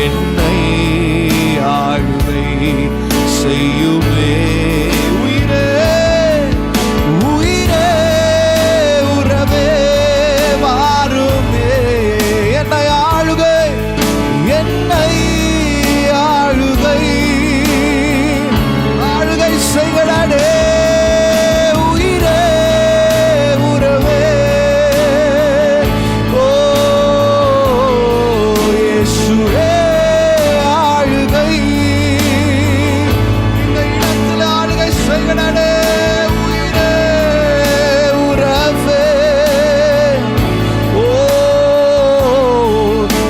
என்னை ஆளுகை செய்யுமே. உயிரே உயிரே உறவே வாருமே. என்னை ஆளுகை செய்கடே. உயிரே உறவே ஓ இயேசுவே ஆளுகை இந்த இடத்தில் ஆளுகை செய்கடே. உயிரே உறவே ஓ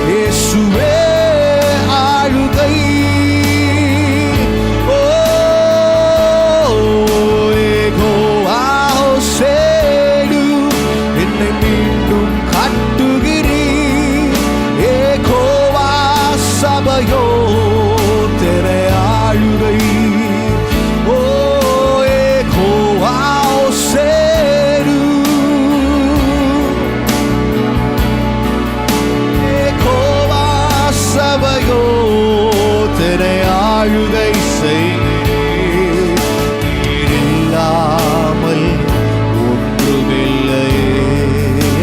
இயேசுவே ஆளுகை. ஆளுகை செய்யாமல் ஒன்றுமில்லையே.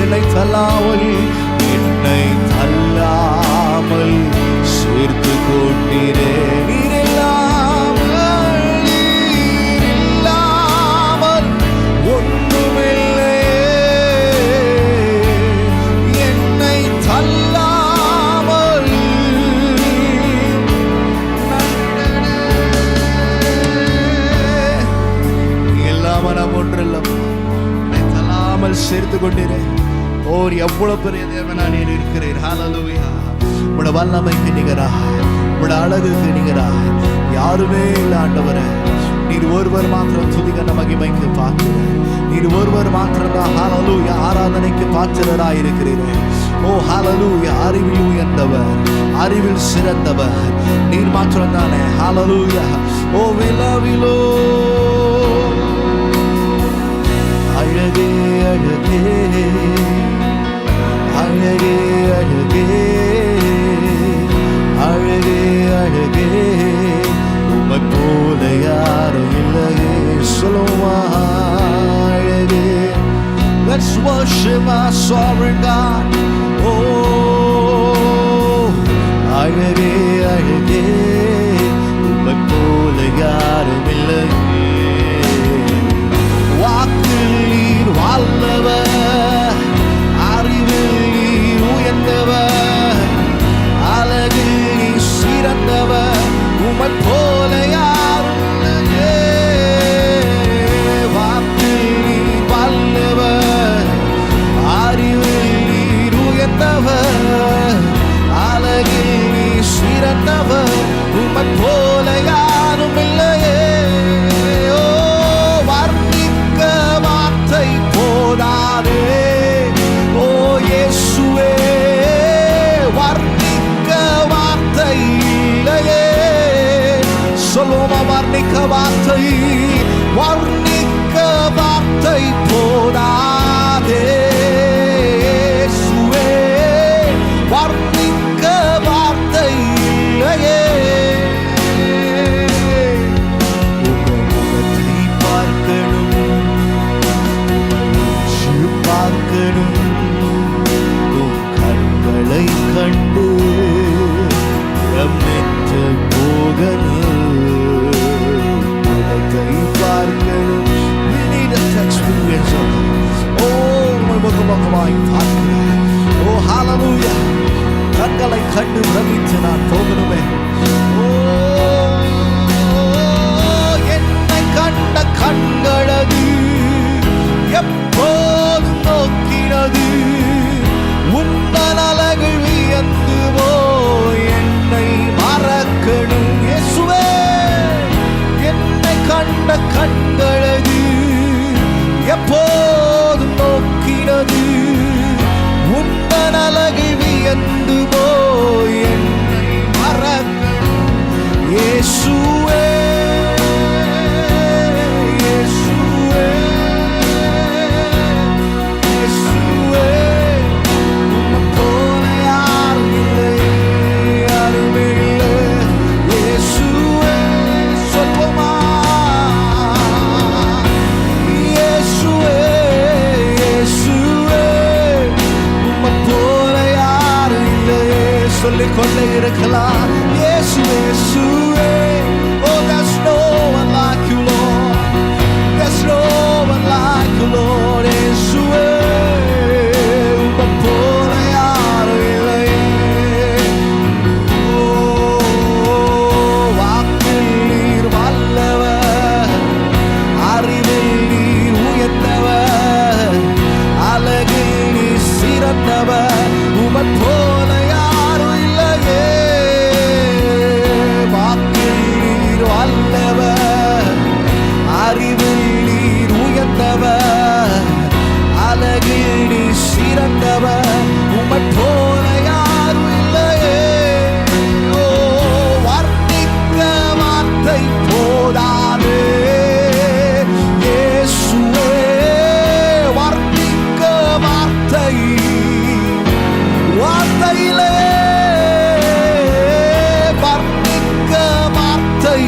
என்னை தள்ளாமல் சேர்த்து கொண்டீரே. நீர் இல்லாமல் ஒன்றுமில்லையே. என்னை தள்ளாமல் நாம் ஒன்றில்லம். என்னை தள்ளாமல் சேர்த்து கொண்டீரே. ஓர் எவ்வளவு பெரிய தேவனா நீர் இருக்கிறீர். ஹல்லேலூயா. உம்முடைய வல்லமைக்கு நிகராய், உம்முடைய அழகுக்கு நிகராய் யாருமே இல்லை ஆண்டவரே. நீர் ஒருவர் மாத்திரம் துதிகன மகிமைக்கு பாத்திரர். நீர் ஒருவர் மாத்திரம் தான் ஹல்லேலூயா ஆராதனைக்கு பாத்திரராய் இருக்கிறீரே. ஓ ஹல்லேலூயா. அறிவில் உயர்ந்தவர், அறிவில் சிறந்தவர் நீர் மாத்திரம் தானே. ஹல்லேலூயா. ஓ விலவிலோ அழகே அழகே அழகே அழகே அழகே அழகே உம்மை போல யாரும் இல்லையே. சொல்லுமா அழகே. Let's worship our sovereign God. Oh அழகே அழகே உம்மை போல யாரும் இல்லையே. வாக்கில் நீர் வாழ்ந்தவர், அறிவில் நீர் உயர்ந்தவர், அழகில் நீர் சிறந்தவர் உம்மை போல யாரும் இல்லையே. வாக்கில் நீர் வாழ்ந்தவர், அறிவில் நீர் உயர்ந்தவர், அழகில் நீர் சிறந்தவர் உம்மை போல யாரும் இல்லையே. போதாதே ஓ இயேசுவே. வர்ணிக்க வார்த்தை இல்லையே. சொல்லுமா வர்ணிக்க வார்த்தை போதாதே. இயேசுவே வர்ணிக்க வார்த்தை இல்லையே. கண்களை கண்டு ரமித்து போகணும், முகத்தை பார்க்கணும். We need an experience of முகமுகமாய் பார்க்கிறேன். ஓ ஹல்லேலூயா. கண்களை கண்டு ரமித்து நான் போகணுமே. ஓ என்னை கண்ட கண்களது எப்போதும் நோக்கினது உந்தன் அழகில் வியந்து போய் என்னை மறக்கணும். இயேசுவே என்னை கண்ட கண்களது எப்போதும் நோக்கினது உந்தன் அழகில் வியந்து போய் என்னை மறக்கணும். இயேசுவே இயேசுவே இருக்கலாம். இயேசுவே இயேசுவே. Oh, there's no one like you, Lord. There's no one like you, Lord. இயேசுவே உம்மை போல யாரும் இல்லையே. வாக்கில் நீர் வல்லவர், அறிவில் நீர் உயர்ந்தவர், அழகில் நீர் சிறந்தவர், உம்மை போல யாரும் இல்லையே. வாக்கில் நீர் வல்லவர், அறிவில் நீர் உயர்ந்தவர், அழகில் நீர் சிறந்தவர், உம்மை போல யாரும் இல்லையே. ஓ, வர்ணிக்க வார்த்தை போதாது இயேசுவே, வர்ணிக்க வார்த்தையிலே வர்ணிக்க வார்த்தை.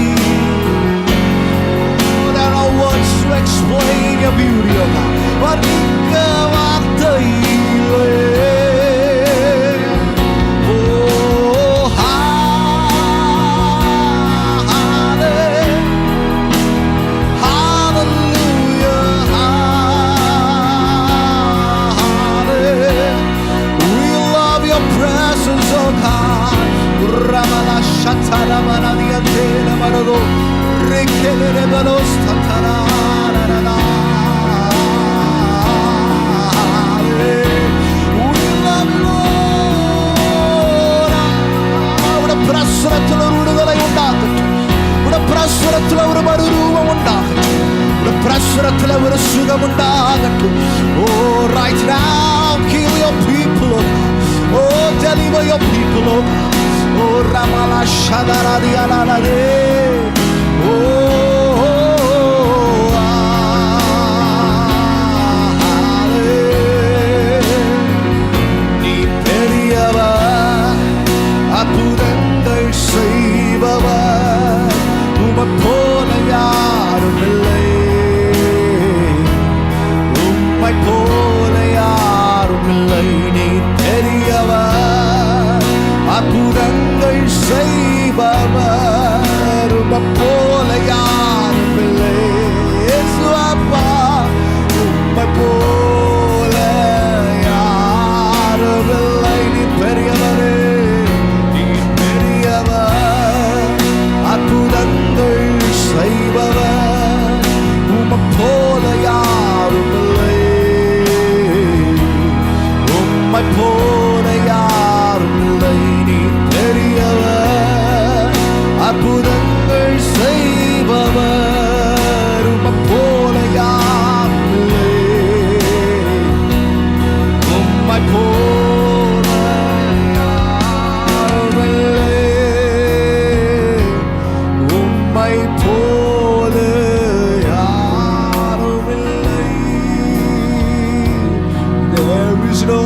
There are no words to explain your beauty, oh God. வர்ணிக்க வார்த்தையிலே. Oh, hallelujah, hallelujah. We love your presence, oh God. Ramana shatara manadiya tela marado rekele balos tatara na. We love you, Lord. உடைய பிரசனத்தில் ஒரு விடுதலை உண்டாகட்டும். உடைய பிரசனத்தில் ஒரு மறுரூபம் உண்டாகட்டும். உடைய பிரசனத்தில் ஒரு சுகம் உண்டாகட்டும். Oh, right now, heal your people, oh God. Oh, deliver your people, oh God. Oh, Ramala Shadara Dialade. Oh, நீ பெரியவர், அற்புதங்கள் செய்பவர், உம்மை போல யாரும் இல்லை. உம்மை போல யாரும் இல்லை. நீ பெரியவர், அற்புதங்கள் செய்பவர், உம்மை போல யாரும் இல்லை. இயேசு அப்பா, உம்மை போல யாரும் இல்லை. நீ பெரியவரே, நீ பெரியவர், அற்புதங்கள் செய்பவர், உம்மை போல யாரும் இல்லை. உம்மை போல யாரும் இல்லை. நீ பெரியவர், அற்புதங்கள் செய்பவர், உம்மை போல யாரும் இல்லை. உம்மை போல யாரும் இல்லை. உம்மை போல யாரும் இல்லை. There is no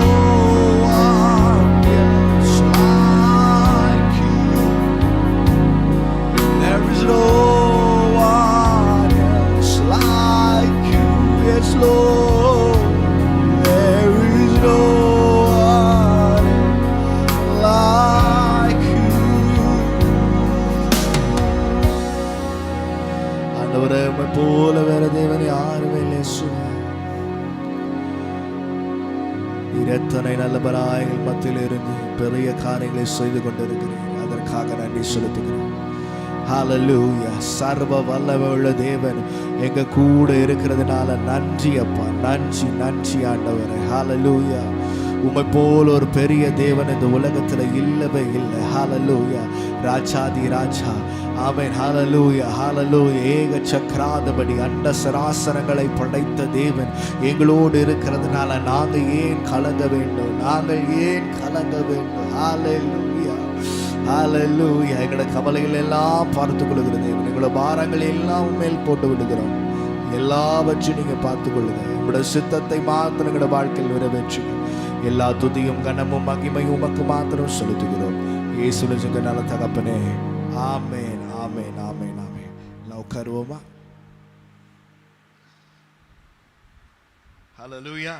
one else like you. There is no one else like you. Yes, Lord. There is no one like you. ஆண்டவரே, உம்மை போல வேற தேவன் யாருமே இல்லை. இயேசுவே, நீர் எத்தனை நல்லவராய் எங்கள் மத்தியில் இருந்து பெரிய காரியங்களை செய்து கொண்டிருக்கிறீர். அதற்காக நன்றி செலுத்துகிறேன். ஹalleluya. சர்வ வல்லமையுள்ள தேவன் எங்க கூட இருக்கிறதுனால நன்றி அப்பா. நன்றி நன்றி ஆண்டவரே. ஹalleluya. உம்மை போல ஒரு பெரிய தேவன் இந்த உலகத்துல இல்லவே இல்லை. ஹalleluya. ராஜாதி ராஜா. ஆமென். ஹalleluya, ஹalleluya. ஏக சக்கராதிபதி, அண்ட சராசரங்களை படைத்த தேவன் எங்களோடு இருக்கிறதுனால நாங்க ஏன் கலங்க வேண்டும்? நாங்கள் ஏன் கலங்க வேண்டும்? ஹalleluya, ஹalleluya. எங்களோட கவலைகள் எல்லாம் பார்த்துக் கொள்கிற தேவன், எங்களோட பாரங்கள் எல்லாம் மேல் போட்டு விடுகிறோம். எல்லாவற்றையும் நீங்க பார்த்துக் கொள்ளுங்க. உங்களோட சித்தத்தை மாத்திரம் எங்களோட வாழ்க்கையில் நிறைவேற்றுங்க. எல்லா துதியும் கனமும் மகிமையும் உமக்கு மாத்திரம் செலுத்துகிறோம். இயேசுவின் நல்ல தகப்பனே. ஆமென், ஆமென், ஆமென், ஆமென். நான் உட்காருவோமா? ஹல்லேலூயா.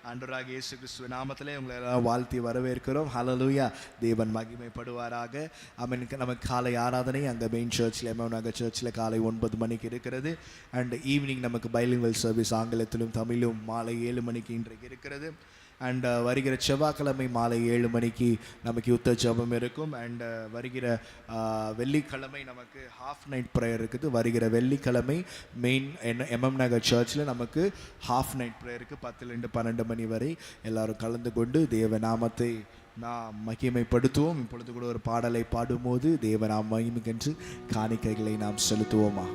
ஆண்டவராக இயேசு கிறிஸ்துவ நாமத்திலே உங்களை எல்லாம் வாழ்த்தி வரவேற்கிறோம். ஹல்லேலூயா. தேவன் மகிமைப்படுவாராக. ஆமென். நமக்கு காலை ஆராதனை அங்கே மெயின் சர்ச்சில் எம்எம் சர்ச்சில் காலை 9 மணிக்கு இருக்கிறது. அண்ட் ஈவினிங் நமக்கு பைலிங்குவல் சர்வீஸ் ஆங்கிலத்திலும் தமிழும் மாலை 7 மணிக்கு இன்றைக்கு இருக்கிறது. அண்ட் வருகிற செவ்வாய்க்கிழமை மாலை 7 மணிக்கு நமக்கு யுத்த ஜெபம் இருக்கும். அண்ட் வருகிற வெள்ளிக்கிழமை நமக்கு ஹாஃப் நைட் ப்ரேயர் இருக்குது. வருகிற வெள்ளிக்கிழமை மெயின் எம்எம் நகர் சர்ச்சில் நமக்கு ஹாஃப் நைட் ப்ரேயருக்கு 10 to 12 மணி வரை எல்லாரும் கலந்து கொண்டு தேவ நாமத்தை நாம் மகிமைப்படுத்துவோம். இப்பொழுது கூட ஒரு பாடலை பாடும்போது தேவ நாம் மகிமைக்கென்று காணிக்கைகளை நாம் செலுத்துவோமா?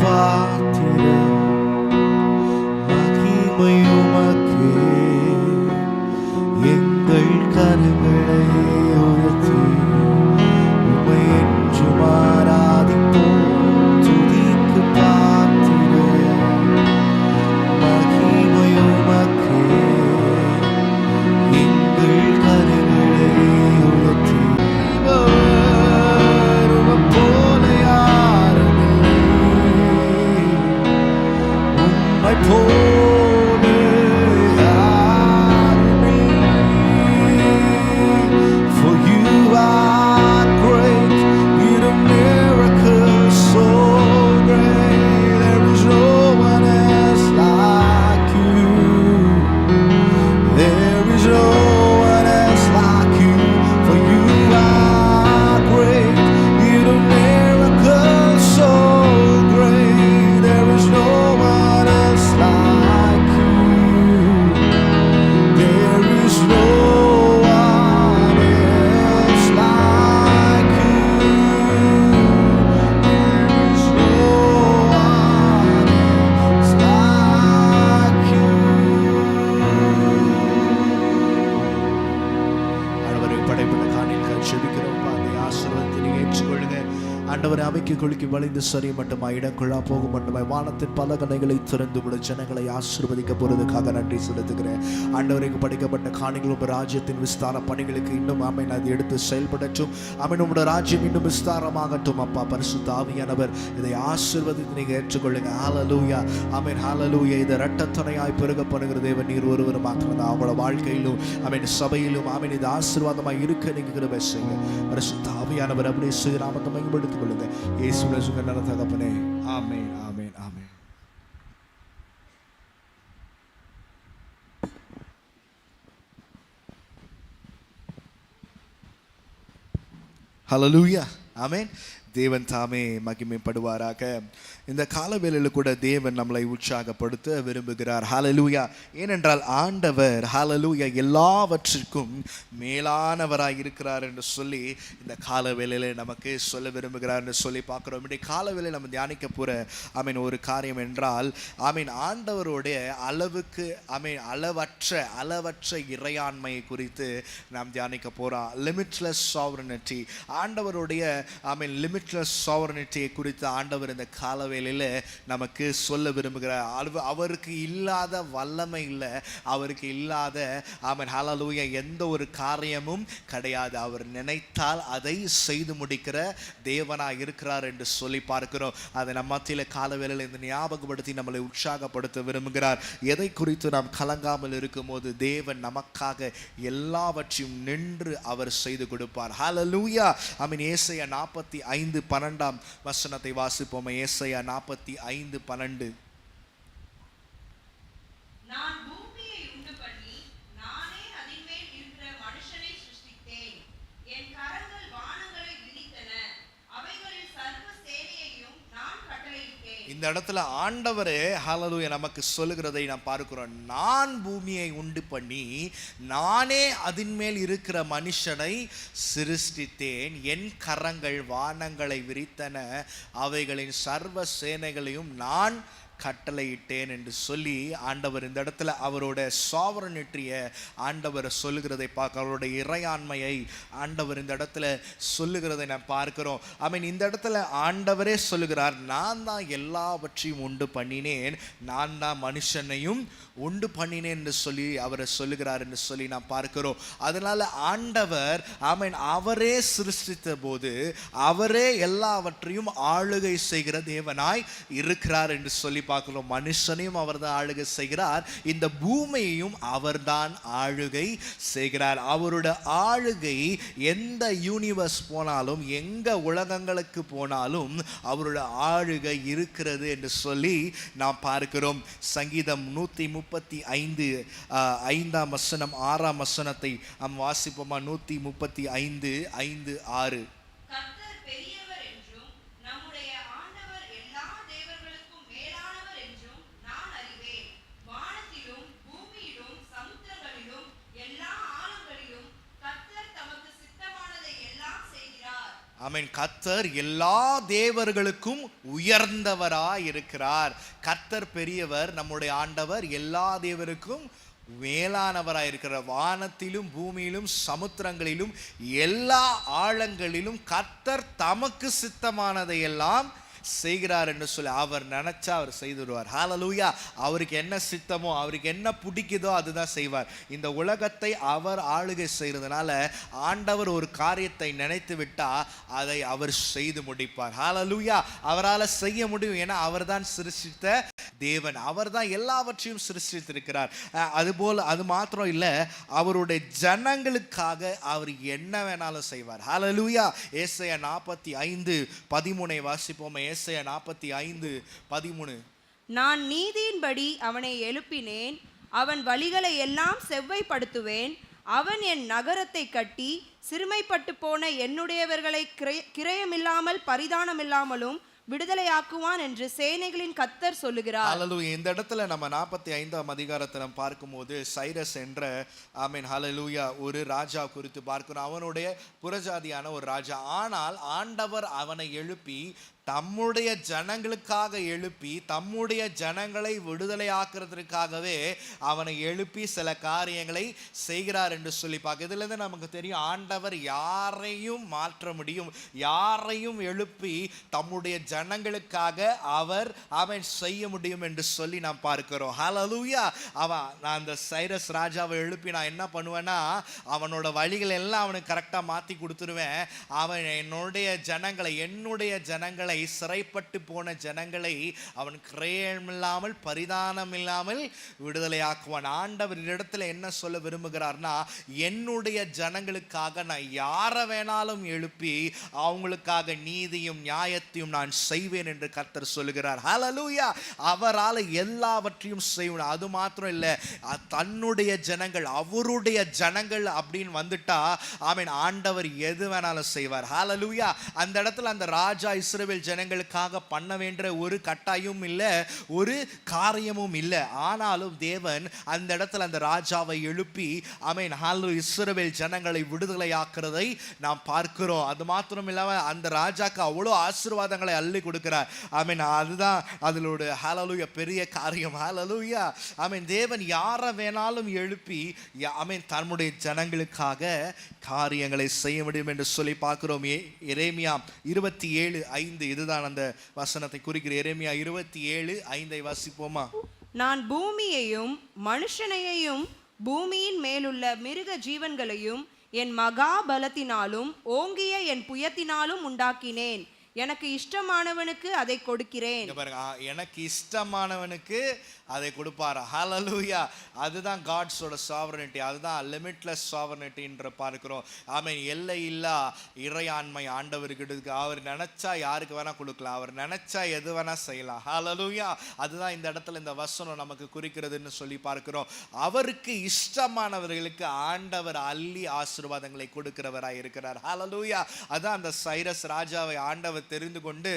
பாத்திர மகிமை உமக்கே, எங்கள் கரங்களை உயர்த்தி உம்மை என்றும் ஆராதிப்போம். துதிக்கு பாத்திர மகிமை உமக்கே, எங்கள் கரங்களை உயர்த்தி for you are great, you're a miracle so great, there is no one else like you, there is no one else like you, for you are great, you're a miracle so great, there is no one else like you, there is no one else like you, there is no one else like you. ஆண்டவரே, படைப்பட்ட காணிக்கைகள் செபிக்கிறோம். அந்த ஆசீர்வாதத்தை நீங்க ஏற்றுக்கொள்ளுங்க. ஆண்டவரை அமைக்கு குலுக்கி வளைந்து சரி மட்டுமாய் இடங்குழா போகும் மட்டுமாய் வானத்தின் பல கணைகளை திறந்து விட ஜனங்களை ஆசீர்வதிக்க போறதுக்காக நன்றி செலுத்துகிறேன். ஆண்டவருக்கு படைக்கப்பட்ட காணிகள் உங்கள் ராஜ்யத்தின் விஸ்தார பணிகளுக்கு இன்னும் ஆமென் அதை எடுத்து செயல்படட்டும். ஆமென். உங்களுடைய ராஜ்யம் இன்னும் விஸ்தாரமாகட்டும். அப்பா பரிசுத்த ஆவியானவர் இதை ஆசீர்வதித்து நீங்க ஏற்றுக்கொள்ளுங்க. ஹல்லேலூயா. ஆமென். ஹல்லேலூயா. இதை இரட்டத்தனையாய் பெருகப்படுகிற தேவன் நீர் ஒருவர் மாத்திரம் தான் அவங்களோட வாழ்க்கையிலும் ஆமென் சபையிலும் ஆமென் இது ஆசீர்வாதமாய் இருக்க நீங்க கிருபை செய்யுங்க. பரிசுத்த ஆவியானவர் அப்படியே நாமத்தை மகிமைப்படுத்திக் கொள்ளுங்க. இயேசுவின் சுகமான தகப்பனே. ஆமென். ஆமென். ஆமென். ஹல்லேலூயா. ஆமென். தேவன் தாமே மகிமைப்படுவாராக. இந்த காலவேளையில் கூட தேவன் நம்மளை உற்சாகப்படுத்த விரும்புகிறார். ஹல்லேலூயா. ஏனென்றால் ஆண்டவர் ஹல்லேலூயா எல்லாவற்றிற்கும் மேலானவராய் இருக்கிறார் என்று சொல்லி இந்த காலவேளையில் நமக்கு சொல்ல விரும்புகிறார் என்று சொல்லி பார்க்குறோம். இன்றைய காலவேளையில் நம்ம தியானிக்க போகிற ஆமீன் ஒரு காரியம் என்றால் ஆமீன் ஆண்டவருடைய அளவுக்கு ஆமீன் அளவற்ற இறையாண்மையை குறித்து நாம் தியானிக்க போகிறோம். Limitless sovereignty. ஆண்டவருடைய ஆமீன் லிமிட்லெஸ் சாவரனிட்டியை குறித்து ஆண்டவர் இந்த காலவேளையில் நமக்கு சொல்ல விரும்புகிறார். அவருக்கு இல்லாத வல்லமை இல்லை, அவருக்கு இல்லாத ஆமென் ஹல்லேலூயா எந்த ஒரு காரியமும் கிடையாது. அவர் நினைத்தால் அதை செய்து முடிக்கிற தேவனாக இருக்கிறார் என்று சொல்லி பார்க்கிறோம். அதை நம்ம மத்தியில் காலவேளையில் இந்த ஞாபகப்படுத்தி நம்மளை உற்சாகப்படுத்த விரும்புகிறார். எதை குறித்து நாம் கலங்காமல் இருக்கும் போது தேவன் நமக்காக எல்லாவற்றையும் நின்று அவர் செய்து கொடுப்பார். ஹல்லேலூயா. ஆமென். ஏசாயா 45:12 வாசிப்போம். ஏசாயா 45:12. நான் பூமியை உண்டு பண்ணி நானே அதின்மேல் இருக்கிற மனுஷனை சிருஷ்டித்தேன். என் கரங்கள் வானங்களை விரித்தன. அவைகளில் சர்வ சேனையையும் நான் கட்டளையிட்டேன். இந்த இடத்துல ஆண்டவரே ஹல்லேலூயா நமக்கு சொல்லுகிறதை நாம் பார்க்கிறோம். நான் பூமியை உண்டு பண்ணி நானே அதின்மேல் இருக்கிற மனுஷனை சிருஷ்டித்தேன். என் கரங்கள் வானங்களை விரித்தன. அவைகளின் சர்வ சேனைகளையும் நான் கட்டளையிட்டேன் என்று சொல்லி ஆண்டவர் இந்த இடத்துல அவரோட சாவரனிட்டிய ஆண்டவர் சொல்லுகிறதை பார்க்க, அவருடைய இறையாண்மையை ஆண்டவர் இந்த இடத்துல சொல்லுகிறதை நான் பார்க்கிறோம். இந்த இடத்துல ஆண்டவரே சொல்லுகிறார், நான் தான் எல்லாவற்றையும் உண்டு பண்ணினேன், நான் தான் மனுஷனையும் உண்டு பண்ணினேன் என்று சொல்லி அவரை சொல்லுகிறார் என்று சொல்லி நாம் பார்க்கிறோம். அதனால ஆண்டவர் அவரே சிருஷ்டித்த போது அவரே எல்லாவற்றையும் ஆளுகை செய்கிற தேவனாய் இருக்கிறார் என்று சொல்லி பார்க்கிறோம். மனுஷனையும் அவர்தான் ஆளுகை செய்கிறார், இந்த பூமியையும் அவர்தான் ஆளுகை செய்கிறார். அவருடைய ஆளுகை எந்த யூனிவர்ஸ் போனாலும், எங்க உலகங்களுக்கு போனாலும் அவருடைய ஆளுகை இருக்கிறது என்று சொல்லி நாம் பார்க்கிறோம். சங்கீதம் 135 5ஆம் வசனம் 6ஆம் வசனத்தை நாம் வாசிப்போமா? 135 5 6. கர்த்தர் பெரியவர் என்றும் நம்முடைய ஆண்டவர் எல்லா தேவர்களுக்கும் மேலானவர் என்றும் நான் அறிவேன். வானத்திலும் பூமியிலும் சமுத்திரங்களிலும் எல்லா ஆழங்களிலும் கர்த்தர் தமக்கு சித்தமானதை எல்லாம் செய்கிறார். கர்த்தர் எல்லா தேவர்களுக்கும் உயர்ந்தவராய் இருக்கிறார். கர்த்தர் பெரியவர், நம்முடைய ஆண்டவர் எல்லா தேவருக்கும் மேலானவராய் இருக்கிறார். வானத்திலும் பூமியிலும் சமுத்திரங்களிலும் எல்லா ஆழங்களிலும் கர்த்தர் தமக்கு சித்தமானதை எல்லாம் செய்கிறார் என்று சொல்லி அவர் நினைச்சா அவர் செய்துடுவார். ஹல்லேலூயா. அவருக்கு என்ன சித்தமோ, அவருக்கு என்ன பிடிக்குதோ அதுதான் செய்வார். இந்த உலகத்தை அவர் ஆளுகை செய்யறதுனால ஆண்டவர் ஒரு காரியத்தை நினைத்து விட்டா அதை அவர் செய்து முடிப்பார். ஹல்லேலூயா. அவரால் செய்ய முடியும், ஏன்னா அவர் தான் சிருஷ்டித்த தேவன், அவர் தான் எல்லாவற்றையும் சிருஷ்டித்திருக்கிறார். அதுபோல் அது மாத்திரம் இல்லை, அவருடைய ஜனங்களுக்காக அவர் என்ன வேணாலும் செய்வார். ஹல்லேலூயா. ஏசாயா 45:13 வாசிப்போமே. ஏசாயா 45:13. நான் நீதியின்படி அவனை எழுப்பினேன், அவன் வழிகளை எல்லாம் செவ்வைப்படுத்துவேன். அவன் என் நகரத்தை கட்டி சிறுமைப்பட்டு போன என்னுடையவர்களை கிரயமில்லாமல் பரிதானமில்லாமலும் விடுதலையாக்குவான் என்று சேனைகளின் கர்த்தர் சொல்லுகிறார். ஹல்லேலூயா. இந்த இடத்துல நம்ம 45ஆம் அதிகாரத்தை நம்ம பார்க்கும்போது சைரஸ் என்ற ஹல்லேலூயா ஒரு ராஜா குறித்து பார்க்கிறோம். அவனுடைய புறஜாதியான ஒரு ராஜா. ஆனால் ஆண்டவர் அவனை எழுப்பி தம்முடைய ஜனங்களுக்காக எழுப்பி தம்முடைய ஜனங்களை விடுதலை ஆக்குறதுக்காகவே அவனை எழுப்பி சில காரியங்களை செய்கிறார் என்று சொல்லி பார்க்க. இதுல இருந்து நமக்கு தெரியும், ஆண்டவர் யாரையும் மாற்ற முடியும், யாரையும் எழுப்பி தம்முடைய ஜனங்களுக்காக அவன் செய்ய முடியும் என்று சொல்லி நாம் பார்க்கிறோம். ஹல்லேலூயா. நான் அந்த சைரஸ் ராஜாவை எழுப்பி நான் என்ன பண்ணுவேன்னா, அவனோட வழிகள் எல்லாம் அவனுக்கு கரெக்டா மாத்தி கொடுத்துருவேன். அவன் என்னுடைய ஜனங்களை சிறைப்பட்டு போன ஜனங்களை அவன் கிரயமில்லாமல் பரிதானம் இல்லாமல் விடுதலையாக்குவான். ஆண்டவர் இடத்துல என்ன சொல்ல விரும்புகிறார்னா, என்னுடைய ஜனங்களுக்காக நான் யாரை வேணாலும் எழுப்பி அவங்களுக்காக நீதியும் நியாயத்தையும் நான் செய்வேன் என்று கர்த்தர் சொல்லுகிறார். ஹல்லேலூயா. அவரால் எல்லாவற்றையும் செய்யணும். அது மாத்திரம் இல்லை, தன்னுடைய ஜனங்கள் அவருடைய ஜனங்கள் அப்படின்னு வந்துட்டா ஆண்டவர் எது வேணாலும் செய்வார். ஹல்லேலூயா. அந்த இடத்துல அந்த ராஜா இஸ்ரவேல் ஜனங்களுக்காக பண்ண வேண்டிய ஒரு கட்டாயமும் இல்லை, ஒரு காரியமும் இல்லை. ஆனாலும் தேவன் அந்த இடத்துல அந்த ராஜாவை எழுப்பி இஸ்ரவேல் ஜனங்களை விடுதலையாக்குறதை நாம் பார்க்கிறோம். அது மாத்திரம் இல்லாமல் அந்த ராஜாக்கு அவ்வளோ ஆசீர்வாதங்களை அள்ளி கொடுக்கிறார். அதுதான் அதோட ஹல்லேலூயா பெரிய காரியம். ஹல்லேலூயா. தேவன் யாரை வேணாலும் எழுப்பி தன்னுடைய ஜனங்களுக்காக காரியங்களை செய்ய முடியும் என்று சொல்லி பார்க்கிறோம். எரேமியா 27:5 இதுதான் அந்த வசனத்தை குறிக்கிற. எரேமியா 27:5 வாசிப்போமா? நான் பூமியையும் மனுஷனையும் பூமியின் மேலுள்ள மிருக ஜீவன்களையும் என் மகா பலத்தினாலும் ஓங்கிய என் புயத்தினாலும் உண்டாக்கினேன். எனக்கு இஷ்டமானவனுக்கு அதை கொடுக்கிறேன். எனக்கு இஷ்டமானவனுக்கு அதை கொடுப்பாரா? ஹல்லேலூயா. அதுதான் காட்ஸோட சாவரனிட்டி, அதுதான் லிமிட்லெஸ் சாவரனிட்டின்ற பார்க்கிறோம். எல்லை இல்லா இறையாண்மை ஆண்டவருக்கு இருக்கு. அவர் நினைச்சா யாருக்கு வேணா கொடுக்கலாம், அவர் நினைச்சா எது வேணா செய்யலாம். ஹல்லேலூயா. அதுதான் இந்த இடத்துல இந்த வசனம் நமக்கு குறிக்கிறதுன்னு சொல்லி பார்க்கிறோம். அவருக்கு இஷ்டமானவர்களுக்கு ஆண்டவர் அள்ளி ஆசீர்வாதங்களை கொடுக்கிறவராய் இருக்கிறார். ஹல்லேலூயா. அதான் அந்த சைரஸ் ராஜாவை ஆண்டவர் தெரிந்து கொண்டு,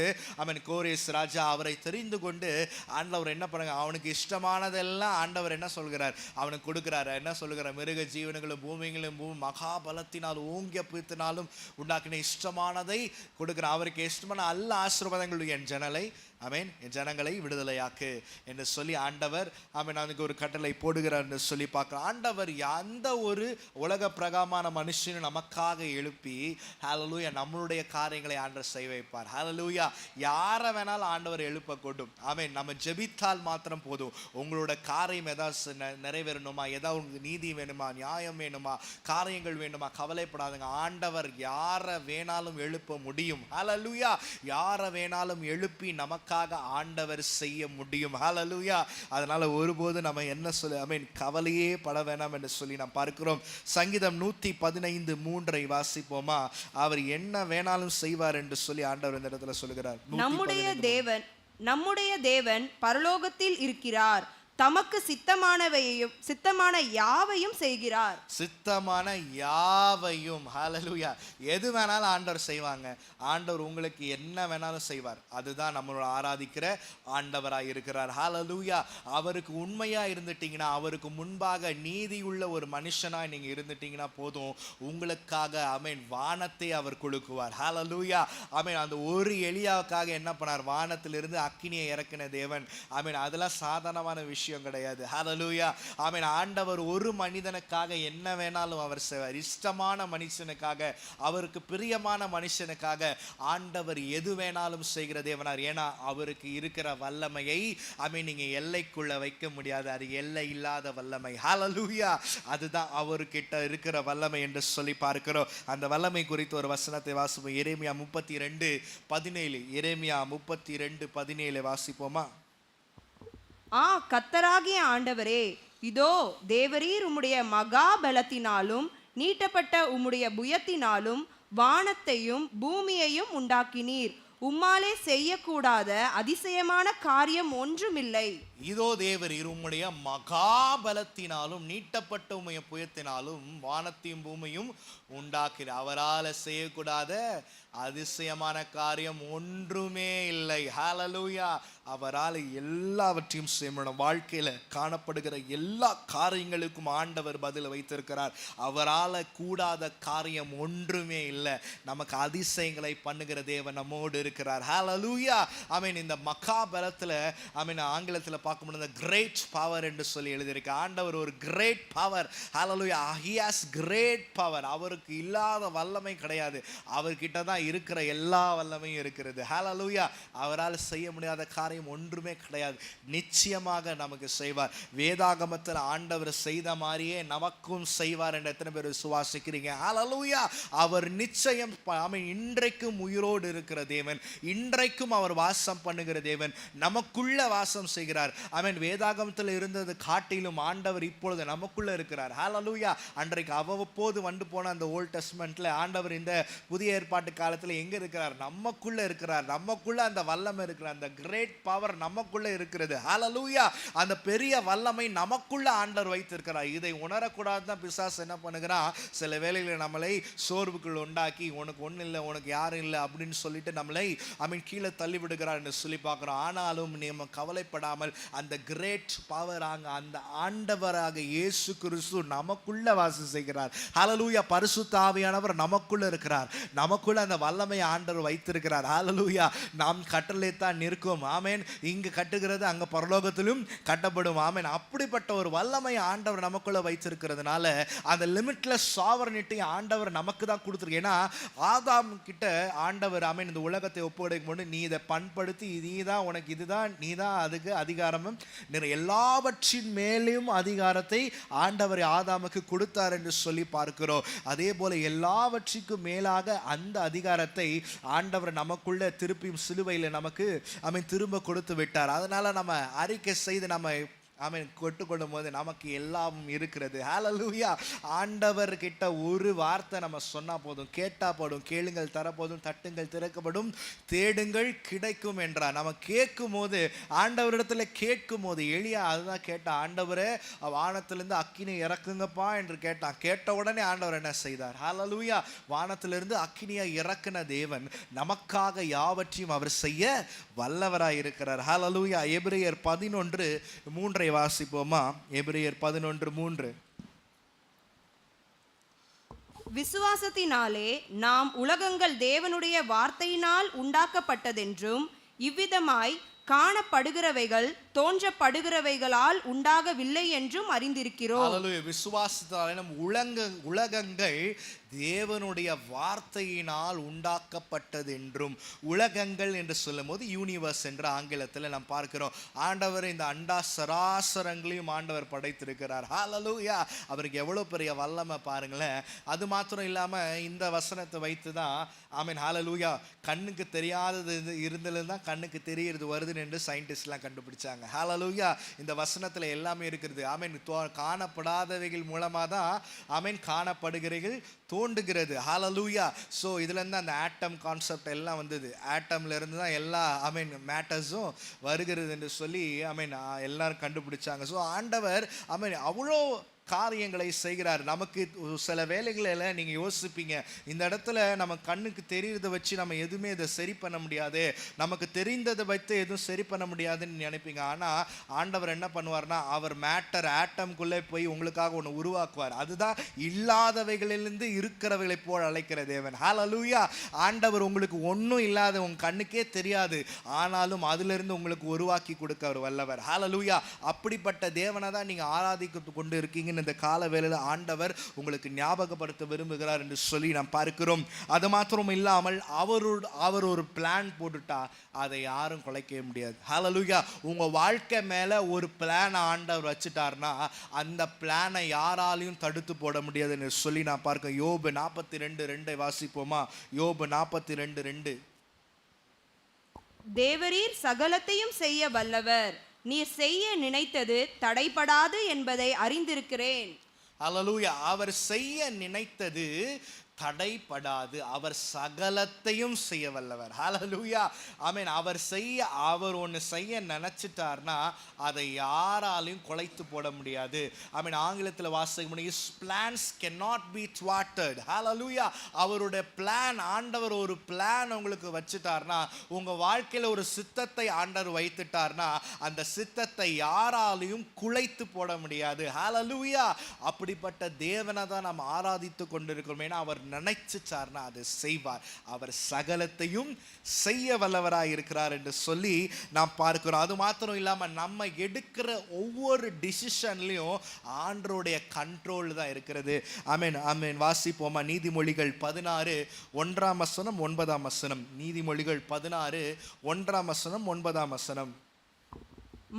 கோரேஸ் ராஜா அவரை தெரிந்து கொண்டு ஆண்டவர் என்ன பண்ணுங்க, அவனுக்கு இஷ்டமானதெல்லாம் ஆண்டவர் என்ன சொல்கிறார், அவனுக்கு கொடுக்கிறார். என்ன சொல்கிறார்? மிருக ஜீவன்களும் பூமிகளும் மகாபலத்தினால் ஓங்கிய புயத்தினாலும் உண்டாக்கின இஷ்டமானதை கொடுக்கிறார். அவருக்கு இஷ்டமான அல்ல ஆசீர்வாதங்கள் என் ஜனலை ஆமென், என் ஜனங்களை விடுதலையாக்கு என்று சொல்லி ஆண்டவர் ஆமென் அதுக்கு ஒரு கட்டளை போடுகிறார் என்று சொல்லி பார்க்கிறோம். ஆண்டவர் எந்த ஒரு உலக பிரகாமான மனுஷனும் நமக்காக எழுப்பி ஹல்லேலூயா நம்மளுடைய காரியங்களை ஆண்டவர் செய்ய வைப்பார். ஹல்லேலூயா, யாரை வேணாலும் ஆண்டவர் எழுப்ப கொண்டும். ஆமென், நம்ம ஜெபித்தால் மாத்திரம் போதும். உங்களோட காரியம் ஏதாவது நிறைவேறணுமா, ஏதாவது உங்களுக்கு நீதி வேணுமா, நியாயம் வேணுமா, காரியங்கள் வேணுமா, கவலைப்படாதுங்க. ஆண்டவர் யாரை வேணாலும் எழுப்ப முடியும். ஹல்லேலூயா, யாரை வேணாலும் எழுப்பி நமக்காக ஆண்டவர் செய்ய முடியும். ஹல்லேலூயா, அதனால ஒருபோது நம்ம என்ன சொல்ல ஆமென் கவலையே பட வேணாம் என்று சொல்லி நாம் பார்க்கிறோம். சங்கீதம் 115:3 வாசிப்போமா? அவர் என்ன வேணாலும் செய்வார் என்று சொல்லி ஆண்டவர் இந்த இடத்துல சொல்லுகிறார். நம்முடைய தேவன் பரலோகத்தில் இருக்கிறார், தமக்கு சித்தமான யாவையும் செய்கிறார். சித்தமான யாவையும். ஹல்லேலூயா, எது வேணாலும் ஆண்டவர் செய்வாங்க. ஆண்டவர் உங்களுக்கு என்ன வேணாலும் செய்வார். அதுதான் நம்மளோட ஆராதிக்கிற ஆண்டவராய் இருக்கிறார். ஹல்லேலூயா, அவருக்கு உண்மையா இருந்துட்டீங்கன்னா, அவருக்கு முன்பாக நீதியுள்ள ஒரு மனுஷனாய் நீங்க இருந்துட்டீங்கன்னா போதும், உங்களுக்காக ஆமென் வானத்தை அவர் கொடுக்குவார். ஹல்லேலூயா, ஆமென். அந்த ஒரு எலியாவுக்காக என்ன பண்ணார்? வானத்திலிருந்து அக்கினியை இறக்கின தேவன். ஆமென், அதெல்லாம் சாதாரணமான விஷயம் கிடையாது. ஹல்லேலூயா, ஆமென். ஆண்டவர் ஒரு மனிதனுக்காக என்ன வேணாலும் அவர் செய்வார். இஷ்டமான மனுஷனுக்காக, அவருக்கு பிரியமான மனுஷனுக்காக ஆண்டவர் எது வேணாலும் செய்கிற தேவனார். ஏன்னா அவருக்கு இருக்கிற வல்லமையை ஆமென் நீங்க எல்லைக்குள்ள வைக்க முடியாது. அது எல்லை இல்லாத வல்லமை. ஹல்லேலூயா, அதுதான் அவர்கிட்ட இருக்கிற வல்லமை என்று சொல்லி பார்க்கிறோம். அந்த வல்லமை குறித்து ஒரு வசனத்தை வாசிப்போம். எரேமியா 32:17. எரேமியா 32:17 வாசிப்போமா? கர்த்தராகிய ஆண்டவரே, இதோ தேவரீர் உம்முடைய மகாபலத்தினாலும் நீட்டப்பட்ட உம்முடைய புயத்தினாலும் வானத்தையும் பூமியையும் உண்டாக்கினீர். உம்மாலே செய்யக்கூடாத அதிசயமான காரியம் ஒன்றுமில்லை. இதோ தேவரீர் உம்முடைய மகாபலத்தினாலும் நீட்டப்பட்ட உம்முடைய புயத்தினாலும் வானத்தையும் பூமியும் உண்டாக்கிறார். அவரால் செய்யக்கூடாத அதிசயமான காரியம் ஒன்றுமே இல்லை. ஹல்லேலூயா, அவரால் எல்லாவற்றையும் செய்யணும். வாழ்க்கையில காணப்படுகிற எல்லா காரியங்களுக்கும் ஆண்டவர் பதில் வைத்திருக்கிறார். அவரால் கூடாத காரியம் ஒன்றுமே இல்லை. நமக்கு அதிசயங்களை பண்ணுகிற தேவன் நம்மோடு இருக்கிறார். ஹல்லேலூயா, ஆமென். இந்த மகாபலத்துல ஆமென் ஆங்கிலத்தில் பார்க்க முடியும் கிரேட் பவர் என்று சொல்லி எழுதியிருக்கு. ஆண்டவர் ஒரு great power. Hallelujah, he has great power. அவருக்கு இல்லாத வல்லமை கிடையாது. அவர்கிட்ட தான் இருக்கிற எல்லா வல்லமையும் இருக்கிறது. ஹல்லேலூயா, அவரால் செய்ய முடியாத காரியம் ஒன்றுமே கிடையாது. நிச்சயமாக நமக்கு செய்வார். வேதாகமத்தில் ஆண்டவர் செய்த மாதிரியே நமக்கும் செய்வார் என்று எத்தனை பேர் விசுவாசிக்கிறீங்க? ஹல்லேலூயா, அவர் நிச்சயம் இன்றைக்கும் உயிரோடு இருக்கிற தேவன், இன்றைக்கும் அவர் வாசம் பண்ணுகிற தேவன், நமக்குள்ள வாசம் செய்கிறார். ஆமென். வேதாகமத்தில் இருந்தது காட்டிலும் ஆண்டவர் இப்பொழுது நமக்குள்ள இருக்கிறார். ஹல்லேலூயா, அன்றைக்கு அவ்வப்போது வந்து போன அந்த ஓல்ட் டெஸ்ட்மென்ட்ல ஆண்டவர் இந்த புதிய ஏற்பாட்டு காலத்தில் எங்க இருக்கிறார்? நமக்குள்ள இருக்கிறார். நமக்குள்ள அந்த வல்லமை இருக்கிறார். அந்த கிரேட் பவர் நமக்குள்ள இருக்கிறது. ஹல்லேலூயா, அந்த பெரிய வல்லமை நமக்குள்ள ஆண்டவர் வைத்திருக்கிறார். இதை உணரக்கூடாது தான் பிசாசு என்ன பண்ணுகிறான்? சில வேளைகளில் நம்மளை சோர்வுக்குள் உண்டாக்கி, உனக்கு ஒன்றும் இல்லை, உனக்கு யாரும் இல்லை அப்படின்னு சொல்லிட்டு நம்மளை கீழே தள்ளி விடுகிறார் என்று சொல்லி பார்க்கிறோம். ஆனாலும் நம்ம கவலைப்படாமல் அந்த கிரேட் பவர் அந்த ஆண்டவராக இயேசு கிறிஸ்து நமக்குள்ள வாசம் செய்கிறார். ஹல்லேலூயா, பரிசுத்த ஆவியானவர் நமக்குள்ள இருக்கிறார். நமக்குள்ள அந்த வல்லமை ஆண்டவர் வைத்திருக்கிறார். ஹல்லேலூயா, நாம் கட்டளைத்தான் நிற்கும். ஆமென். இங்கு கட்டுகிறது அங்க பரலோகத்திலும் கட்டப்படும். ஆமென். அப்படிப்பட்ட ஒரு வல்லமை ஆண்டவர் நமக்குள்ள வைத்திருக்கிறதுனால அந்த லிமிட்லெஸ் சாவர்னிட்டி ஆண்டவர் நமக்கு தான் கொடுத்துருக்கு. ஏன்னா ஆதாம் கிட்ட ஆண்டவர் ஆமென் இந்த உலகத்தை ஒப்புடைக்கும் போது, நீ இதை பண்படுத்தி, நீ தான் உனக்கு இதுதான், நீ தான் அதுக்கு அதிகாரமும் எல்லாவற்றின் மேலும் அதிகாரத்தை ஆண்டவர் ஆதாமுக்கு கொடுத்தார் என்று சொல்லி பார்க்கிறோம். அதே போல எல்லாவற்றிற்கும் மேலாக அந்த அதிகாரத்தை ஆண்டவர் நமக்குள்ள திருப்பியும் சிலுவையில் நமக்கு திரும்ப கொடுத்து விட்டார். அதனால நம்ம அறிக்கை செய்து நம்ம ஆமென் கொட்டுக்கொள்ளும் போது நமக்கு எல்லாம் இருக்கிறது. ஹல்லேலூயா, ஆண்டவர் கிட்ட ஒரு வார்த்தை நம்ம சொன்னா போதும், கேட்டா போதும். கேளுங்கள் தரப்போதும், தட்டுங்கள் திறக்கப்படும், தேடுங்கள் கிடைக்கும் என்றார். நம்ம கேட்கும் போது, ஆண்டவரிடத்துல கேட்கும் போது, எலியா அதுதான் கேட்டான். ஆண்டவரே வானத்திலிருந்து அக்கினி இறக்குங்கப்பா என்று கேட்டான். கேட்ட உடனே ஆண்டவர் என்ன செய்தார்? ஹல்லேலூயா, வானத்திலிருந்து அக்கினியை இறக்குன தேவன் நமக்காக யாவற்றையும் அவர் செய்ய வல்லவராய் இருக்கிறார். ஹல்லேலூயா. எபிரேயர் 11:3 வாசிப்போமா? எபிரேயர் 11:3. விசுவாசத்தினாலே நாம் உலகங்கள் தேவனுடைய வார்த்தையினால் உண்டாக்கப்பட்டதென்றும் இவ்விதமாய் காணப்படுகிறவைகள் தோன்றப்படுகிறவைகளால் உண்டாகவில்லை என்றும் அறிந்திருக்கிறோம். ஹalleluya. விசுவாசத்தாலே நம் உலகங்கள் தேவனுடைய வார்த்தையினால் உண்டாக்கப்பட்டது என்றும், உலகங்கள் என்று சொல்லும்போது யூனிவர்ஸ் என்ற ஆங்கிலத்தில் நாம் பார்க்கிறோம். ஆண்டவர் இந்த அண்டா சராசரங்களையும் ஆண்டவர் படைத்திருக்கிறார். ஹalleluya. அவருக்கு எவ்வளவு பெரிய வல்லமை பாருங்களேன். அது மாத்திரம் இல்லாம இந்த வசனத்தை வைத்து தான் ஆமென் ஹalleluya கண்ணுக்கு தெரியாதது இருந்ததுல தான் கண்ணுக்கு தெரியறது வருதுன்னு என்று சயின்டிஸ்ட்லாம் கண்டுபிடிச்சாங்க. ஹalleluya. இந்த வசனத்துல எல்லாமே இருக்கிறது. ஆமென். காணப்படாதவைகள் மூலமா தான் ஆமென் காணப்படுகிறவைகள் தோன்றுகிறது. ஹalleluya. ஸோ இதுல இருந்து அந்த ஆட்டம் கான்செப்ட் எல்லாம் வந்தது. ஆட்டம்ல இருந்து தான் எல்லா ஆமென் மேட்டர்ஸும் வருகிறது என்று சொல்லி ஆமென் எல்லாரும் கண்டுபிடிச்சாங்க. ஸோ ஆண்டவர் ஆமென் அவ்வளோ காரியங்களை செய்கிறார். நமக்கு சில வேலைகளில் நீங்கள் யோசிப்பீங்க, இந்த இடத்துல நம்ம கண்ணுக்கு தெரிகிறத வச்சு நம்ம எதுவுமே இதை சரி பண்ண முடியாது, நமக்கு தெரிந்ததை வைத்து எதுவும் சரி பண்ண முடியாதுன்னு நினைப்பீங்க. ஆனால் ஆண்டவர் என்ன பண்ணுவார்னா, அவர் மேட்டர் ஆட்டம்குள்ளே போய் உங்களுக்காக ஒன்று உருவாக்குவார். அதுதான் இல்லாதவைகளிலிருந்து இருக்கிறவைகளை போல் அழைக்கிற தேவன். ஹalleluya. ஆண்டவர் உங்களுக்கு ஒன்றும் இல்லாத உங்கள் கண்ணுக்கே தெரியாது, ஆனாலும் அதிலிருந்து உங்களுக்கு உருவாக்கி கொடுக்க அவர் வல்லவர். ஹalleluya. அப்படிப்பட்ட தேவனை தான் நீங்கள் ஆராதித்து கொண்டு இருக்கீங்க. இந்த கால வேளையில் ஆண்டவர் உங்களுக்கு ஞாபகப்படுத்த விரும்புகிறார் என்று சொல்லி நாம் பார்க்கிறோம். அது மாத்திரம் இல்லாமல் அவர் ஒரு பிளான் போட்டுட்டா அதை யாரும் குலைக்க முடியாது. ஹalleluya. உங்க வாழ்க்கை மேல ஒரு பிளான் ஆண்டவர் வச்சுட்டார்னா அந்த பிளானை யாராலையும் தடுத்து போட முடியாது என்று சொல்லி நான் பார்க்க. யோபு 42:2 வாசிப்போமா? யோபு 42:2. தேவரீர் சகலத்தையும் செய்ய வல்லவர், நீர் செய்ய நினைத்தது தடைபடாது என்பதை அறிந்திருக்கிறேன். ஹalleluya. அவர் செய்ய நினைத்தது தடைபடாது, அவர் சகலத்தையும் செய்ய வல்லவர். ஹalleluya. ஆமென். அவர் ஒன்று செய்ய நினைச்சிட்டார்னா அதை யாராலையும் குலைத்து போட முடியாது. ஆமென். ஆங்கிலத்தில் வாசிக்க முடியும், his plans cannot be thwarted. ஹalleluya. அவருடைய பிளான், ஆண்டவர் ஒரு பிளான் உங்களுக்கு வச்சுட்டார்னா, உங்க வாழ்க்கையில் ஒரு சித்தத்தை ஆண்டவர் வைத்துட்டார்னா அந்த சித்தத்தை யாராலையும் குலைத்து போட முடியாது. ஹalleluya. அப்படிப்பட்ட தேவனை தான் நாம் ஆராதித்து கொண்டிருக்கிறோம். ஏன்னா அவர் நினைச்சார்னா அதை செய்வார். அவர் சகலத்தையும் செய்ய வல்லவராய் இருக்கிறார் என்று சொல்லி நாம் பார்க்கிறோம். அது மாத்திரம் இல்லாம நம்ம எடுக்கிற ஒவ்வொரு டிசிஷன்லயும் ஆண்டவருடைய கண்ட்ரோல் தான் இருக்கிறது. ஆமென் ஆமென். வாசிப்போமா? நீதிமொழிகள் 16:1-9. நீதிமொழிகள் 16:1-9.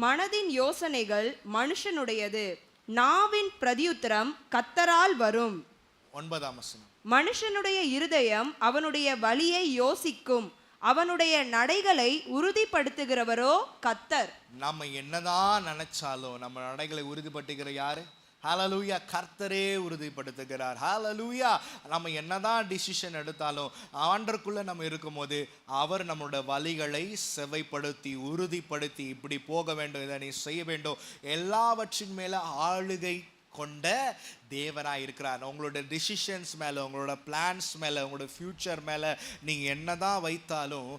மனதின் யோசனைகள் மனுஷனுடையது, நாவின் பிரதியுத்தரம் கர்த்தரால் வரும். 9. மனுஷனுடைய இருதயம் அவனுடைய வழியை யோசிக்கும், அவனுடைய நடைகளை உறுதிப்படுத்துகிறவரோ கர்த்தர். நம்ம என்னதான் நினைச்சாலும் நம்ம நடைகளை உறுதிப்படுத்துகிற யாரு? ஹalleluya. கர்த்தரே உறுதிப்படுத்துகிறார். ஹalleluya. நம்ம என்னதான் டிசிஷன் எடுத்தாலும் ஆண்டவருக்குள்ள நம்ம இருக்கும்போது அவர் நம்மளோட வழிகளை செவைப்படுத்தி உறுதிப்படுத்தி இப்படி போக வேண்டும், இதை நீ செய்ய வேண்டும், எல்லாவற்றின் மேல ஆளுகை கொண்ட தேவனாக இருக்கிறார். உங்களோட டிசிஷன்ஸ் மேலே, உங்களோட பிளான்ஸ் மேலே, உங்களோட ஃப்யூச்சர் மேலே நீங்கள் என்ன தான் வைத்தாலும்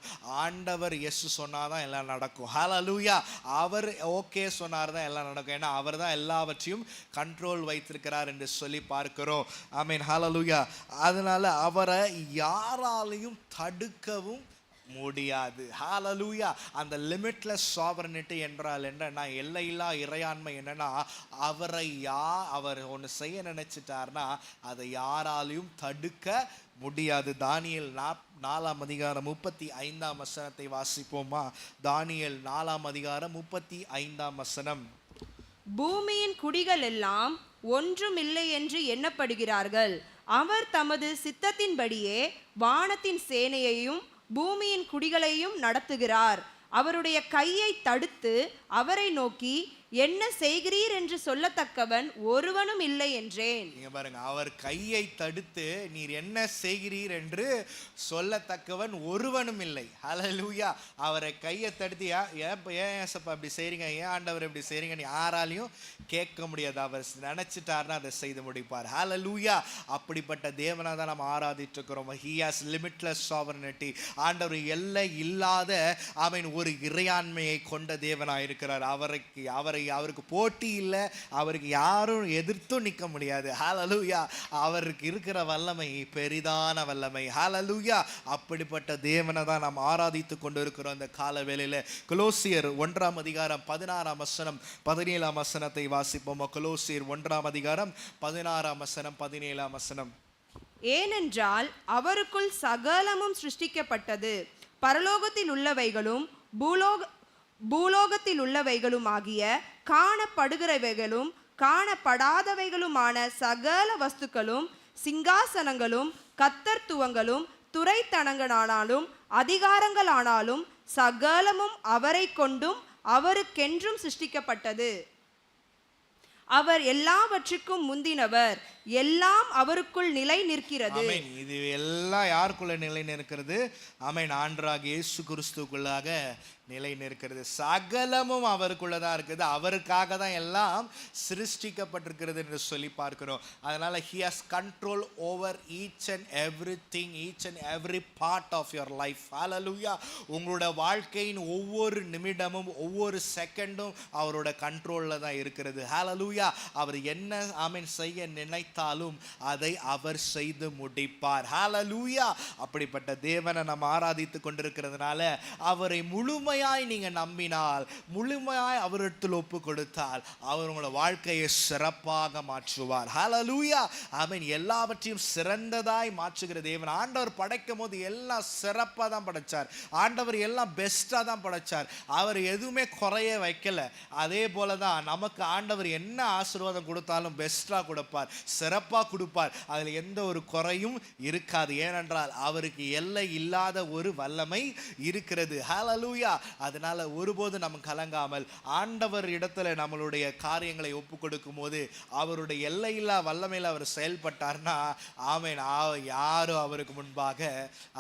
ஆண்டவர் எஸ் சொன்னால் தான் எல்லாம் நடக்கும். ஹalleluya. அவர் ஓகே சொன்னார் தான் எல்லாம் நடக்கும். ஏன்னா அவர் தான் எல்லாவற்றையும் கண்ட்ரோல் வைத்திருக்கிறார் என்று சொல்லி பார்க்கிறோம். ஆமென். ஹalleluya. அதனால அவரை யாராலையும் தடுக்கவும் முடியாது. ஹalleluya. அந்த லிமிட்லெஸ் சாவரனிட்டி என்றால் என்னன்னா, எல்லையில்லா இறையாண்மை என்னன்னா, அவர் ஒன்று செய்ய நினைச்சிட்டார்னா அதை யாராலையும் தடுக்க முடியாது. தானியேல் 4:35 வாசிப்போமா? தானியேல் 4:35. பூமியின் குடிகள் எல்லாம் ஒன்றுமில்லை என்று எண்ணப்படுகிறார்கள், அவர் தமது சித்தத்தின்படியே வானத்தின் சேனையையும் பூமியின் குடிகளையும் நடத்துகிறார். அவருடைய கையை தடுத்து அவரை நோக்கி என்ன செய்கிறீர் என்று சொல்லத்தக்கவன் ஒருவனும் இல்லை என்றேன். நீங்க பாருங்க, அவர் கையை தடுத்து நீர் என்ன செய்கிறீர் என்று சொல்லத்தக்கவன் ஒருவனும் இல்லை. ஹalleluya. அவரை கையை தடுத்து ஏன் ஏசப்பா இப்படி செய்றீங்க, ஏன் ஆண்டவர் இப்படி செய்றீங்கன்னு யாராலையும் கேட்க முடியாது. அவர் நினைச்சிட்டார்னா அதை செய்து முடிப்பார். ஹalleluya. அப்படிப்பட்ட தேவனை தான் நம்ம ஆராதிட்டு இருக்கிறோம். he has limitless sovereignty. ஆண்டவர் எல்லை இல்லாத ஒரு இறையாண்மையை கொண்ட தேவனாய் இருக்கிறார். அவரை அவருக்கு போட்டி இல்லை, அவருக்கு யாரும் எதிர்த்தும் நிற்க முடியாது. ஹல்லேலூயா. அவருக்கு இருக்கிற வல்லமை பெரிதான வல்லமை. ஹல்லேலூயா. அப்படிப்பட்ட தேவனை தான் நாம் ஆராதித்து கொண்டு இருக்கிறோம் இந்த கால வேளையில. கொலோசியர் 1 அதிகாரம் 16 வசனம் 17 வசனத்தை வாசிப்போம். கொலோசியர் 1 அதிகாரம் 16 வசனம் 17 வசனம். ஏனென்றால் அவருக்குள் சகலமும் சிருஷ்டிக்கப்பட்டது, பரலோகத்தில் உள்ளவைகளும் பூலோகத்தில் உள்ளவைகளும் ஆகிய காணப்படுகிறவைகளும் காணப்படாதவைகளுமான சகல வஸ்துக்களும், சிங்காசனங்களும் கர்த்தத்துவங்களும் துரைத்தனங்களானாலும் அதிகாரங்களானாலும் சகலமும் அவரை கொண்டும் அவருக்கென்றும் சிருஷ்டிக்கப்பட்டது. அவர் எல்லாவற்றுக்கும் முந்தினவர், எல்லாம் அவருக்குள் நிலை நிற்கிறது. ஆமென். இது எல்லாம் யாருக்குள்ள நிலை நிற்கிறது? ஆமென். ஆண்டவராகிய இயேசு கிறிஸ்துவுக்குள்ளாக நிலை நிற்கிறது. சகலமும் அவருக்குள்ளதான் இருக்குது. அவருக்காக தான் எல்லாம் சிருஷ்டிக்கப்பட்டிருக்கிறது என்று சொல்லி பார்க்கிறோம். அதனால he has control over each and everything, each and every part of your life. Hallelujah. உங்களோட வாழ்க்கையின் ஒவ்வொரு நிமிடமும் ஒவ்வொரு செகண்டும் அவரோட கண்ட்ரோல்ல தான் இருக்கிறது. ஹalleluya. அவர் என்ன ஆமென் செய்ய நினைத்தாலும் அதை அவர் செய்து முடிப்பார். ஹalleluya. அப்படிப்பட்ட தேவனை நாம் ஆராதித்து கொண்டிருக்கிறதுனால அவரை முழுமையாய் நீங்க நம்பினால், முழுமையாய் அவரிடத்தில் ஒப்பு கொடுத்தால் அவர் உங்களோட வாழ்க்கையை சிறப்பாக மாற்றுவார். ஹalleluya. ஆமென். எல்லாவற்றையும் சிறந்ததாய் மாற்றுகிற தேவன். ஆண்டவர் படைக்கும் போது எல்லாம் சிறப்பாக தான் படைச்சார். ஆண்டவர் எல்லாம் பெஸ்டா தான் படைச்சார். அவர் எதுவுமே குறைய வைக்கல. அதே போல தான் நமக்கு ஆண்டவர் என்ன ஆசீர்வாதம் கொடுத்தாலும் பெஸ்டா கொடுப்பார், சிறப்பா கொடுப்பார். அதுல எந்த ஒரு குறையும் இருக்காது. ஏனென்றால் அவருக்கு எல்லை இல்லாத ஒரு வல்லமை இருக்கிறது. ஹalleluya. அதனால ஒருபோது நம்ம கலங்காமல் ஆண்டவர் இடத்துல நம்மளுடைய காரியங்களை ஒப்பு கொடுக்கும் போது அவருடைய எல்லையில்லா வல்லமையில் அவர் செயல்பட்டார்னா ஆமென், யாரும் அவருக்கு முன்பாக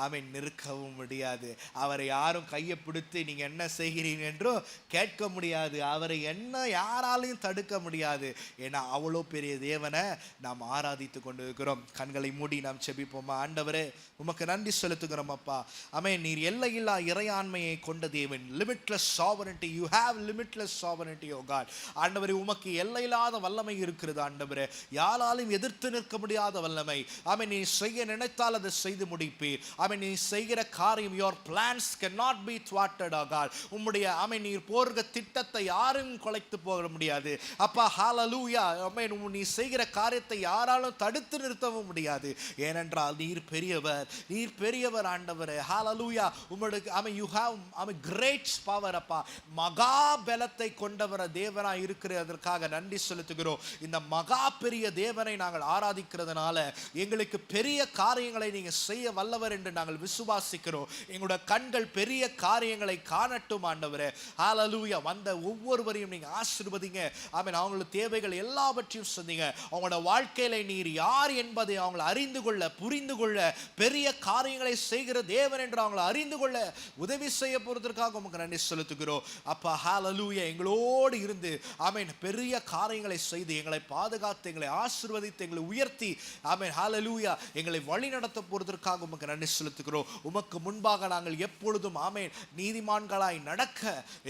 ஆமென் நிற்கவும் முடியாது. அவரை யாரும் கையை பிடித்து நீங்க என்ன செய்கிறீங்க என்றும் கேட்க முடியாது. அவரை என்ன யாராலையும் தடுக்க முடியாது. ஏன்னா அவ்வளோ பெரிய தேவனை நாம் ஆராதித்து கொண்டு இருக்கிறோம். கண்களை மூடி நாம் செபிப்போமா. ஆண்டவரே, உமக்கு நன்றி செலுத்துகிறோம் அப்பா. ஆமென். நீர் எல்லையில்லா இறையாண்மையை கொண்ட தேவன். limitless sovereignty, you have limitless sovereignty, oh God. ஆண்டவரே, உமக்கு எல்லையில்லாத வல்லமை இருக்கிறது. ஆண்டவரே, யாராலும் எதிர்த்து நிற்க முடியாத வல்லமை. ஆமென். நீ செய்ய நினைத்தால் அதை செய்து முடிப்பீர். ஆமென். நீ செய்கிற காரியம், your plans cannot be thwarted, oh God. உம்முடைய ஆமென் நீர் போர்க திட்டத்தை யாரும் குலைத்து போக முடியாது அப்பா. ஹalleluya. ஆமென். நீ செய்கிற காரியத்தை யாராலும் தடுத்து நிறுத்தவும் முடியாது. ஏனென்றால் நீர் பெரியவர், நீர் பெரியவர் ஆண்டவரே. ஹalleluya. உம்முடைய ஆமென் you have amen great power அப்பா. மகா பலத்தை கொண்டவர தேவனாய் இருக்கிறதற்காக நன்றி செலுத்துகிறோம். இந்த மகா பெரிய தேவனை நாங்கள் ஆராதிக்கிறதுனால எங்களுக்கு பெரிய காரியங்களை நீங்க செய்ய வல்லவர் என்று நாங்கள் விசுவாசிக்கிறோம். எங்களுடைய கண்கள் பெரிய காரியங்களை காணட்டும் ஆண்டவரே. ஹalleluya. வந்த ஒவ்வொருவரையும் நீங்க ஆசீர்வதிங்க. ஆமென். அவங்களோட தேவைகள் எல்லாவற்றையும் சொன்னீங்க. அவங்களோட வாழ்க்கையில நீர் யார் என்பதை அவங்களை அறிந்து கொள்ள, புரிந்து கொள்ள, பெரிய காரியங்களை செய்கிற தேவன் என்று அவங்களை அறிந்து கொள்ள உதவி செய்ய போறதற்காக உமக்கு நன்றி செலுத்துகிறோம் அப்பா. ஹalleluya. எங்களோடு இருந்து ஆமென் பெரிய காரியங்களை செய்து எங்களை பாதுகாத்து, எங்களை ஆசீர்வதித்து, எங்களை உயர்த்தி ஆமென் ஹalleluya எங்களை வழி நடத்த போறதற்காக உமக்கு நன்றி செலுத்துகிறோம். உமக்கு முன்பாக நாங்கள் எப்பொழுதும் ஆமென் நீதிமான்களாய் நடக்க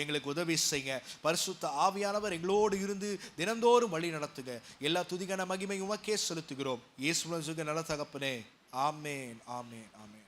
எங்களுக்கு உதவி செய்யுங்க. பரிசுத்த ஆவியானவர் எங்களோடு இருந்து தினந்தோறும் வழி நடத்துங்க. எல்லா துதிகன மகிமை உமக்கே செலுத்துகிறோம். இயேசுவின் நல்ல தகப்பனே. ஆமென், ஆமென், ஆமென்.